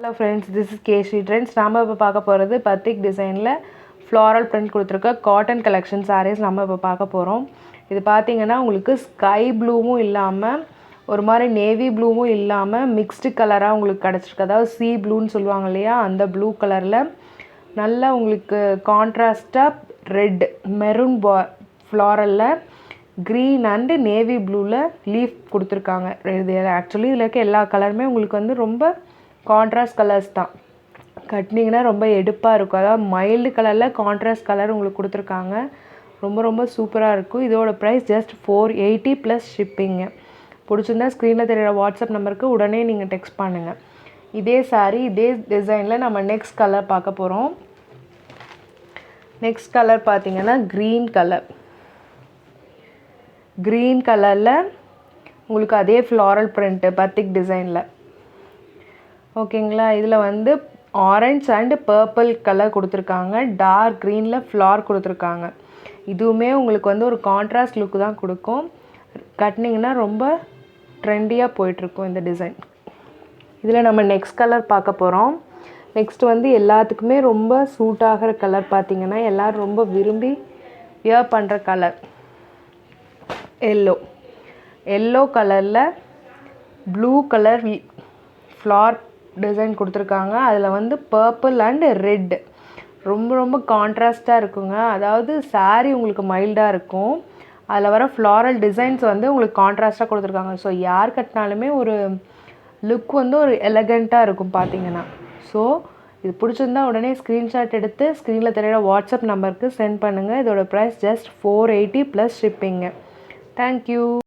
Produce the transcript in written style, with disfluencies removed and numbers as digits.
Hello friends, this is Keshi Trends. நாம இப்போ பார்க்க போகிறது பத்திக் டிசைனில் ஃப்ளாரல் பிரிண்ட் கொடுத்துருக்க காட்டன் கலெக்ஷன் சாரீஸ் நம்ம இப்போ பார்க்க போகிறோம். இது பார்த்தீங்கன்னா உங்களுக்கு ஸ்கை ப்ளூவும் இல்லாமல் ஒரு மாதிரி நேவி ப்ளூவும் இல்லாமல் மிக்ஸ்டு கலராக உங்களுக்கு கிடச்சிருக்கு. அதாவது சீ ப்ளூன்னு சொல்லுவாங்க இல்லையா, அந்த ப்ளூ கலரில் நல்லா உங்களுக்கு கான்ட்ராஸ்டாக ரெட் மெரூன் ஃப்ளாரலில் க்ரீன் அண்டு நேவி ப்ளூவில் லீஃப் கொடுத்துருக்காங்க. இது ஆக்சுவலி இதில் இருக்க எல்லா கலருமே உங்களுக்கு வந்து ரொம்ப கான்ட்ராஸ்ட் கலர்ஸ் தான். கட்டினீங்கன்னா ரொம்ப எடுப்பாக இருக்கும். அதாவது மைல்டு கலரில் கான்ட்ராஸ்ட் கலர் உங்களுக்கு கொடுத்துருக்காங்க. ரொம்ப ரொம்ப சூப்பராக இருக்கும். இதோட ப்ரைஸ் ஜஸ்ட் 480 ப்ளஸ் ஷிப்பிங்கு. பிடிச்சிருந்தா ஸ்க்ரீனில் தெரிகிற வாட்ஸ்அப் நம்பருக்கு உடனே நீங்கள் டெக்ஸ்ட் பண்ணுங்கள். இதே சாரீ இதே டிசைனில் நம்ம நெக்ஸ்ட் கலர் பார்க்க போகிறோம். நெக்ஸ்ட் கலர் பார்த்தீங்கன்னா க்ரீன் கலர். க்ரீன் கலரில் உங்களுக்கு அதே ஃப்ளாரல் பிரிண்ட்டு பத்திக் டிசைனில். ஓகேங்களா, இதில் வந்து ஆரஞ்ச் அண்டு பர்பிள் கலர் கொடுத்துருக்காங்க. டார்க் க்ரீனில் ஃப்ளார் கொடுத்துருக்காங்க. இதுவுமே உங்களுக்கு வந்து ஒரு கான்ட்ராஸ்ட் லுக்கு தான் கொடுக்கும். கட்டினீங்கன்னா ரொம்ப ட்ரெண்டியாக போயிட்டுருக்கும் இந்த டிசைன். இதில் நம்ம நெக்ஸ்ட் கலர் பார்க்க போகிறோம். நெக்ஸ்ட் வந்து எல்லாத்துக்குமே ரொம்ப சூட் ஆகிற கலர் பார்த்திங்கன்னா எல்லோரும் ரொம்ப விரும்பி வியர் பண்ணுற கலர் எல்லோ கலரில் ப்ளூ கலர் ஃப்ளார் டிசைன் கொடுத்துருக்காங்க. அதில் வந்து பர்பிள் அண்டு ரெட் ரொம்ப ரொம்ப கான்ட்ராஸ்ட்டாக இருக்குங்க. அதாவது சாரீ உங்களுக்கு மைல்டாக இருக்கும். அதில் வர ஃப்ளாரல் டிசைன்ஸ் வந்து உங்களுக்கு கான்ட்ராஸ்ட்டாக கொடுத்துருக்காங்க. ஸோ யார் கட்டினாலுமே ஒரு லுக் வந்து ஒரு எலகண்ட்டாக இருக்கும் பார்த்தீங்கன்னா. ஸோ இது பிடிச்சிருந்தா உடனே ஸ்க்ரீன்ஷாட் எடுத்து ஸ்க்ரீனில் தெரியிற வாட்ஸ்அப் நம்பருக்கு சென்ட் பண்ணுங்கள். இதோட ப்ரைஸ் ஜஸ்ட் 480 ப்ளஸ் ஷிப்பிங்கு. தேங்க்யூ.